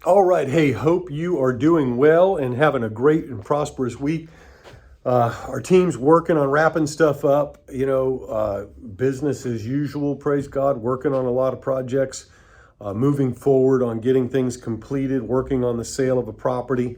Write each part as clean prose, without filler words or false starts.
All right. Hey, hope you are doing well and having a great and prosperous week. Our team's working on wrapping stuff up, business as usual, praise God, working on a lot of projects, moving forward on getting things completed, working on the sale of a property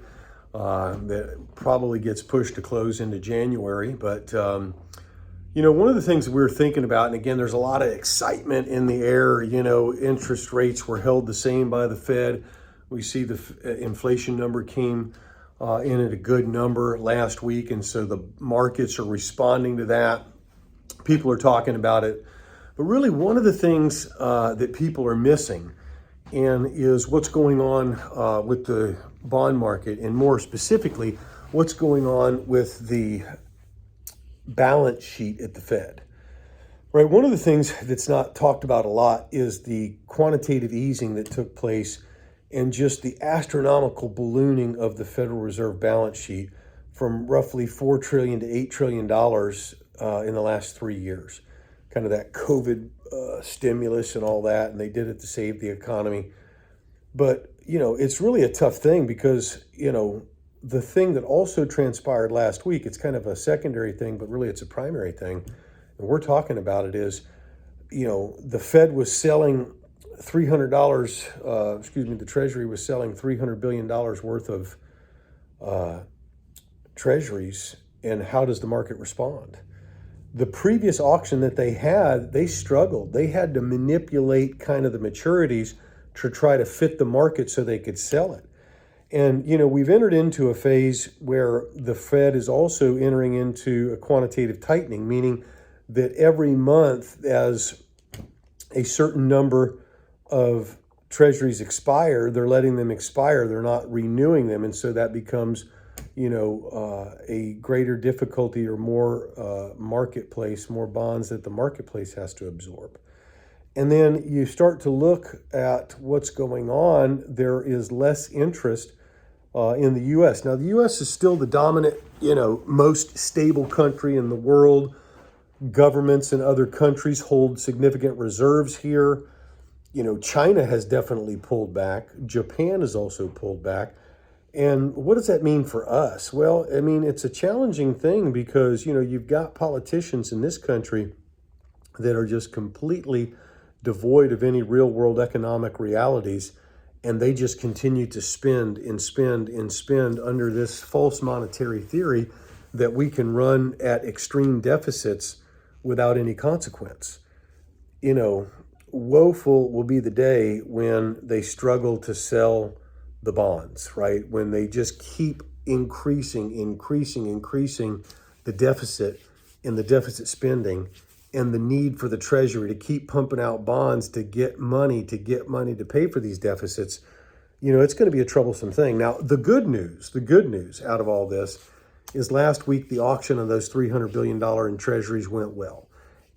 that probably gets pushed to close into January. But one of the things that we were thinking about, and again, there's a lot of excitement in the air. Interest rates were held the same by the Fed. We see the inflation number came in at a good number last week, and so the markets are responding to that. People are talking about it. But really, one of the things that people are missing and is what's going on with the bond market, and more specifically, what's going on with the balance sheet at the Fed. Right. One of the things that's not talked about a lot is the quantitative easing that took place and just the astronomical ballooning of the Federal Reserve balance sheet from roughly $4 trillion to $8 trillion in the last 3 years. Kind of that COVID stimulus and all that, and they did it to save the economy. But, it's really a tough thing because, the thing that also transpired last week, it's kind of a secondary thing, but really it's a primary thing. And we're talking about it is, the Fed was selling the Treasury was selling $300 billion worth of treasuries. And how does the market respond? The previous auction that they had, they struggled. They had to manipulate kind of the maturities to try to fit the market so they could sell it. And, we've entered into a phase where the Fed is also entering into a quantitative tightening, meaning that every month as a certain number of treasuries expire, they're letting them expire. They're not renewing them. And so that becomes, a greater difficulty or more marketplace, more bonds that the marketplace has to absorb. And then you start to look at what's going on. There is less interest in the U.S. Now, the U.S. is still the dominant, most stable country in the world. Governments in other countries hold significant reserves here. China has definitely pulled back. Japan has also pulled back. And what does that mean for us? Well, I mean, it's a challenging thing because, you've got politicians in this country that are just completely devoid of any real world economic realities. And they just continue to spend and spend and spend under this false monetary theory that we can run at extreme deficits without any consequence. Woeful will be the day when they struggle to sell the bonds, right? When they just keep increasing the deficit and the deficit spending and the need for the Treasury to keep pumping out bonds to get money to pay for these deficits. It's going to be a troublesome thing. Now, the good news out of all this is last week the auction of those $300 billion in treasuries went well.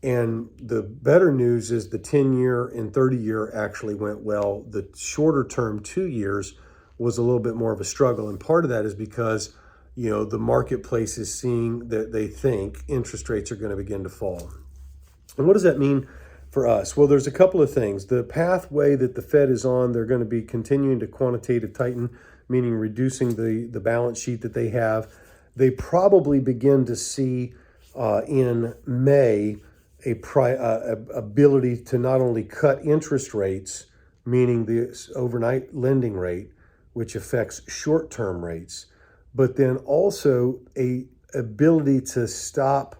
And the better news is the 10-year and 30-year actually went well. The shorter term 2 years was a little bit more of a struggle. And part of that is because, the marketplace is seeing that they think interest rates are going to begin to fall. And what does that mean for us? Well, there's a couple of things. The pathway that the Fed is on, they're going to be continuing to quantitative tighten, meaning reducing the balance sheet that they have. They probably begin to see in May a ability to not only cut interest rates, meaning the overnight lending rate, which affects short-term rates, but then also a ability to stop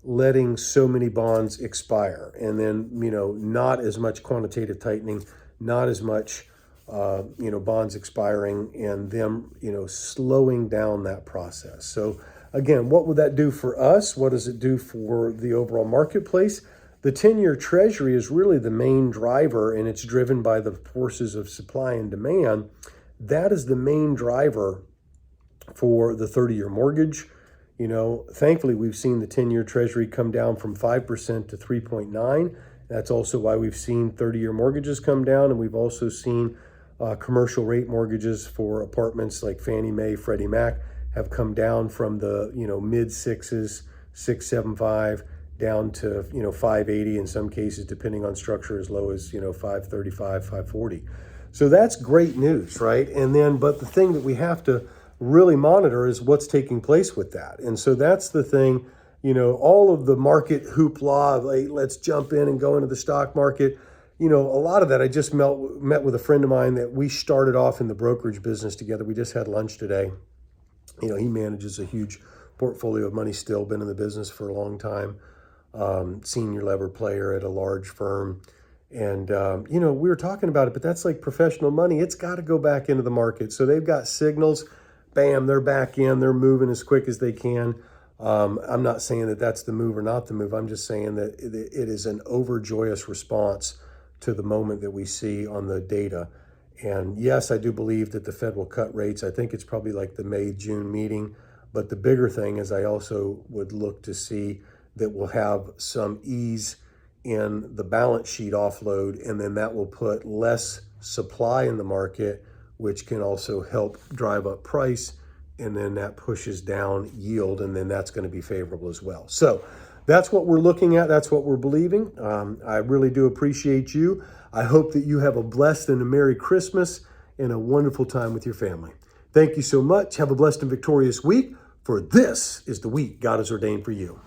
letting so many bonds expire, and then not as much quantitative tightening, not as much bonds expiring, and them slowing down that process. So again, what would that do for us? What does it do for the overall marketplace? The 10-year Treasury is really the main driver, and it's driven by the forces of supply and demand. That is the main driver for the 30-year mortgage. Thankfully, we've seen the 10-year Treasury come down from 5% to 3.9. That's also why we've seen 30-year mortgages come down, and we've also seen commercial rate mortgages for apartments like Fannie Mae, Freddie Mac have come down from the mid sixes, 6.75 down to 5.80 in some cases, depending on structure, as low as 5.35, 5.40. So that's great news, right? And then, but the thing that we have to really monitor is what's taking place with that. And so that's the thing, all of the market hoopla, like, let's jump in and go into the stock market. A lot of that, I just met with a friend of mine that we started off in the brokerage business together. We just had lunch today. He manages a huge portfolio of money still, been in the business for a long time, senior level player at a large firm. And, we were talking about it, but that's like professional money. It's got to go back into the market. So they've got signals, bam, they're back in, they're moving as quick as they can. I'm not saying that that's the move or not the move. I'm just saying that it is an overjoyous response to the moment that we see on the data. And yes, I do believe that the Fed will cut rates. I think it's probably like the May-June meeting. But the bigger thing is I also would look to see that we'll have some ease in the balance sheet offload, and then that will put less supply in the market, which can also help drive up price, and then that pushes down yield, and then that's going to be favorable as well. So that's what we're looking at. That's what we're believing. I really do appreciate you. I hope that you have a blessed and a Merry Christmas and a wonderful time with your family. Thank you so much. Have a blessed and victorious week, for this is the week God has ordained for you.